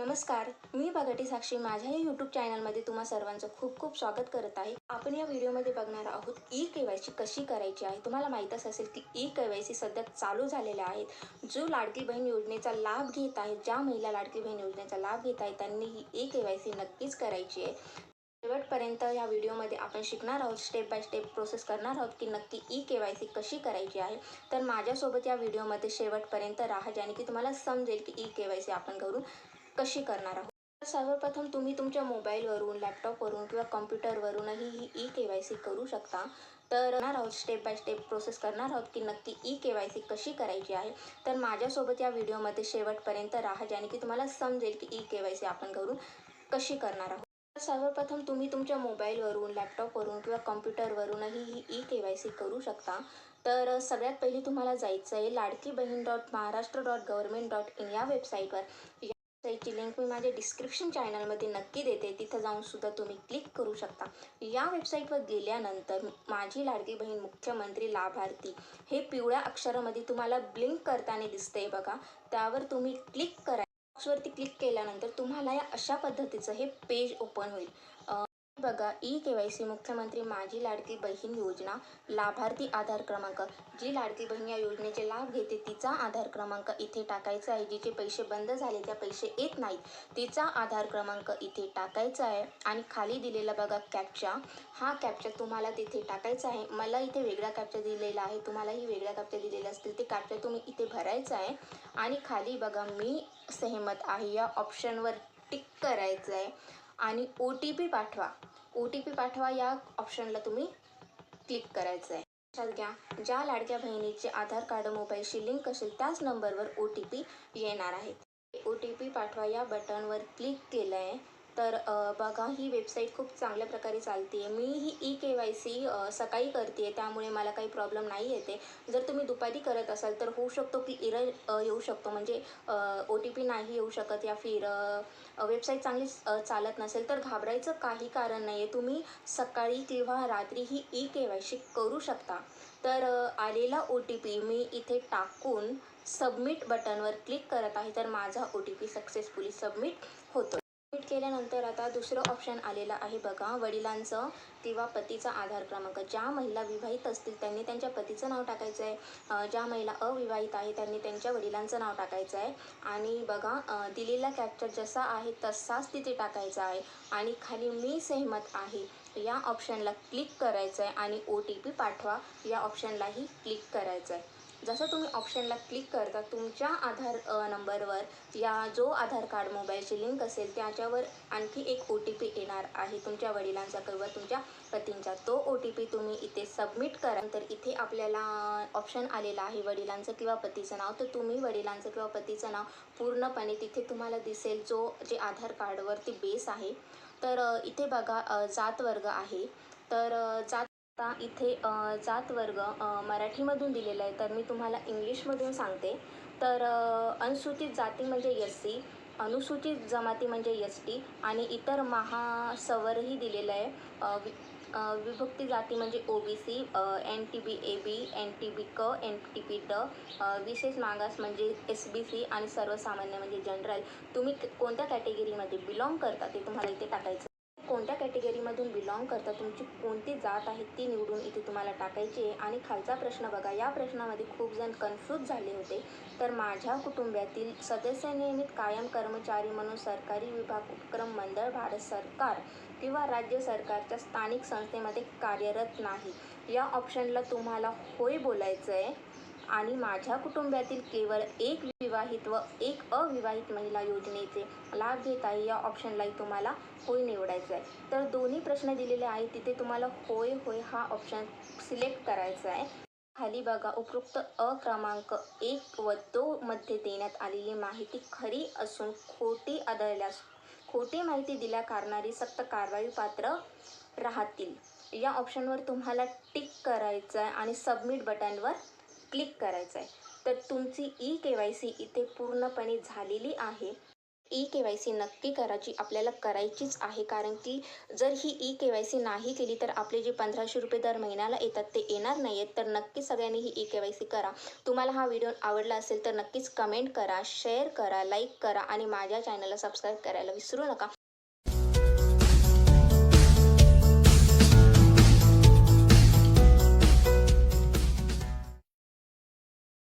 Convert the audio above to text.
नमस्कार, मी बघटी साक्षी माझ्या या यूट्यूब चॅनलमध्ये तुम्हा सर्वांचं खूप खूप स्वागत करत आहे. आपण या व्हिडिओमध्ये बघणार आहोत ई-के.वाय.सी कशी करायची आहे. तुम्हाला माहीतच असेल की ई-के.वाय.सी सध्या चालू झालेल्या आहेत. जो लाडकी बहीण योजनेचा लाभ घेत आहेत, ज्या महिला लाडकी बहीण योजनेचा लाभ घेत आहेत त्यांनी ही ई-के.वाय.सी नक्कीच करायची आहे. शेवटपर्यंत या व्हिडिओमध्ये आपण शिकणार आहोत, स्टेप बाय स्टेप प्रोसेस करणार आहोत की नक्की ई-के.वाय.सी कशी करायची आहे. तर माझ्यासोबत या व्हिडिओमध्ये शेवटपर्यंत राहा, ज्याने की तुम्हाला समजेल की ई-के.वाय.सी आपण घरून कशी करणार आहोत. तर सर्वप्रथम तुम्ही तुमच्या मोबाईलवरून, लॅपटॉपवरून किंवा कॉम्प्युटरवरूनही ही ई-के.वाय.सी करू शकता. तर करणार आहोत, स्टेप बाय स्टेप प्रोसेस करणार आहोत की नक्की ई-के.वाय.सी कशी करायची आहे. तर माझ्यासोबत या व्हिडिओमध्ये शेवटपर्यंत राहा, ज्याने की तुम्हाला समजेल की ई-के.वाय.सी आपण घरून कशी करणार आहोत. तर सर्वप्रथम तुम्ही तुमच्या मोबाईलवरून, लॅपटॉपवरून किंवा कॉम्प्युटरवरूनही ही ई-के.वाय.सी करू शकता. तर सगळ्यात पहिली तुम्हाला जायचं आहे ladkibaheen.maharashtra.government.in या वेबसाईटवर. वेबसाईटची लिंक मी माझ्या डिस्क्रिप्शन चॅनलमध्ये नक्की देते. तिथं जाऊन सुद्धा तुम्ही क्लिक करू शकता. या वेबसाईटवर गेल्यानंतर माझी लाडकी बहीण मुख्यमंत्री लाभार्थी हे पिवळ्या अक्षरामध्ये तुम्हाला ब्लिंक करताना दिसतंय बघा. त्यावर तुम्ही क्लिक करा. बॉक्सवरती क्लिक केल्यानंतर तुम्हाला या अशा पद्धतीचं हे पेज ओपन होईल. बघा, ई-के.वाय.सी मुख्यमंत्री माझी लाडकी बहीण योजना, लाभार्थी आधार क्रमांक. जी लाडकी बहीण या योजनेचे लाभ घेते तिचा आधार क्रमांक इथे टाकायचा आहे. जिचे पैसे बंद झाले, त्या पैसे येत नाहीत, तिचा आधार क्रमांक इथे टाकायचा आहे. आणि खाली दिलेला बघा कॅप्चा, हा कॅप्चा तुम्हाला तिथे टाकायचा आहे. मला इथे वेगळा कॅप्चा दिलेला आहे, तुम्हालाही वेगळा कॅप्चा दिलेला असतील ते कॅप्चा तुम्ही इथे भरायचा आहे. आणि खाली बघा मी सहमत आहे या ऑप्शनवर टिक करायचं आहे. आणि ओ-टी-पी पाठवा, ओ-टी-पी पाठवा या ऑप्शनला तुम्ही क्लिक करायचं आहे. लक्षात घ्या, ज्या लाडक्या बहिणीचे आधार कार्ड मोबाईलशी लिंक असेल त्याच नंबरवर ओ-टी-पी येणार आहे. ओ-टी-पी पाठवा या बटनवर क्लिक केलं आहे. तर बघा ही वेबसाईट खूप चांगल्या प्रकारे चालते आहे. मी ही ई-के.वाय.सी सकाळी करते आहे, त्यामुळे मला काही प्रॉब्लेम नाही येते. जर तुम्ही दुपारी करत असाल तर होऊ शकतो की एरर येऊ शकतो, म्हणजे ओ-टी-पी नाही येऊ शकत या फिर वेबसाईट चांगली चालत नसेल. तर घाबरायचं काही कारण नाही आहे. तुम्ही सकाळी किंवा रात्री ही ई-के.वाय.सी करू शकता. तर आलेला ओ-टी-पी मी इथे टाकून सबमिट बटनवर क्लिक करत आहे. तर माझा ओ-टी-पी सक्सेसफुली सबमिट होतो. सबमिट केल्यानंतर आता दुसरं ऑप्शन आलेलं आहे बघा, वडिलांचं किंवा पतीचा आधार क्रमांक. ज्या महिला विवाहित असतील त्यांनी त्यांच्या पतीचं नाव टाकायचं आहे. ज्या महिला अविवाहित आहे त्यांनी त्यांच्या वडिलांचं नाव टाकायचं आहे. आणि बघा दिलेला कॅप्चा जसा आहे तसाच तिथे टाकायचा आहे. आणि खाली मी सहमत आहे या ऑप्शनला क्लिक करायचं आहे. आणि ओ-टी-पी पाठवा या ऑप्शनलाही क्लिक करायचं आहे. जसं तुम्ही ऑप्शनला क्लिक करता तुमच्या आधार नंबरवर या जो आधार कार्ड मोबाईलची लिंक असेल त्याच्यावर आणखी एक ओ-टी-पी येणार आहे तुमच्या वडिलांचा किंवा तुमच्या पतींचा. तो ओ-टी-पी तुम्ही इथे सबमिट करा. तर इथे आपल्याला ऑप्शन आलेला आहे वडिलांचं किंवा पतीचं नाव. तर तुम्ही वडिलांचं किंवा पतीचं नाव पूर्णपणे तिथे तुम्हाला दिसेल जो जे आधार कार्डवरती बेस आहे. तर इथे बघा जात वर्ग आहे. तर जात आता इथे जात वर्ग मराठीमधून दिलेला आहे, तर मी तुम्हाला इंग्लिशमधून सांगते. तर अनुसूचित जाती म्हणजे एस-सी, अनुसूचित जमाती म्हणजे एस-टी आणि इतर महासवरही दिलेलं आहे. विभक्ती जाती म्हणजे ओ-बी-सी, एन-टी-बी-ए-बी, एन-टी-बी-क, एन-टी-बी-ड, विशेष मागास म्हणजे एस-बी-सी आणि सर्वसामान्य म्हणजे जनरल. तुम्ही कोणत्या कॅटेगरीमध्ये बिलॉंग करता ते तुम्हाला इथे टाकायचं. कोणत्या कॅटेगरीमधून बिलॉंग करता, तुमची कोणती जात आहे ती निवडून इथे तुम्हाला टाकायची आहे. आणि खालचा प्रश्न बघा, या प्रश्नामध्ये खूप जण कन्फ्यूज झाले होते. तर माझ्या कुटुंबातील सदस्य नियमित कायम कर्मचारी म्हणून सरकारी विभाग, उपक्रम, मंडळ, भारत सरकार किंवा राज्य सरकारच्या स्थानिक संस्थेमध्ये कार्यरत नाही. या ऑप्शनला तुम्हाला होय बोलायचं आहे. आणि माझ्या कुटुंबातील केवळ एक विवाहित व एक अविवाहित महिला योजनेचे लाभ घेत आहे या ऑप्शनलाही तुम्हाला होय निवडायचं आहे. तर दोन्ही प्रश्न दिलेले आहेत, तिथे तुम्हाला होय होय हा ऑप्शन सिलेक्ट करायचा आहे. खाली बघा उपरोक्त क्रमांक 1 व 2 मध्ये देण्यात आलेली माहिती खरी असून खोटी आढळल्यास खोटी माहिती दिल्या कारणारी सक्त कारवाई पात्र राहतील. या ऑप्शनवर तुम्हाला टिक करायचं आहे आणि सबमिट बटनवर क्लिक करायचं आहे. तर तुमची ई-के.वाय.सी इथे पूर्णपणे झालेली आहे. KYC नक्की करायची आपल्याला करायचीच आहे. कारण की जर ही KYC नाही केली तर आपले जे 1500 रुपये दर महिन्याला येतात ते येणार नाही आहेत. तर नक्की सगळ्यांनी ही KYC करा. तुम्हाला हा व्हिडिओ आवडला असेल तर नक्कीच कमेंट करा, शेअर करा, लाईक करा आणि माझ्या चॅनलला सबस्क्राईब करायला विसरू नका.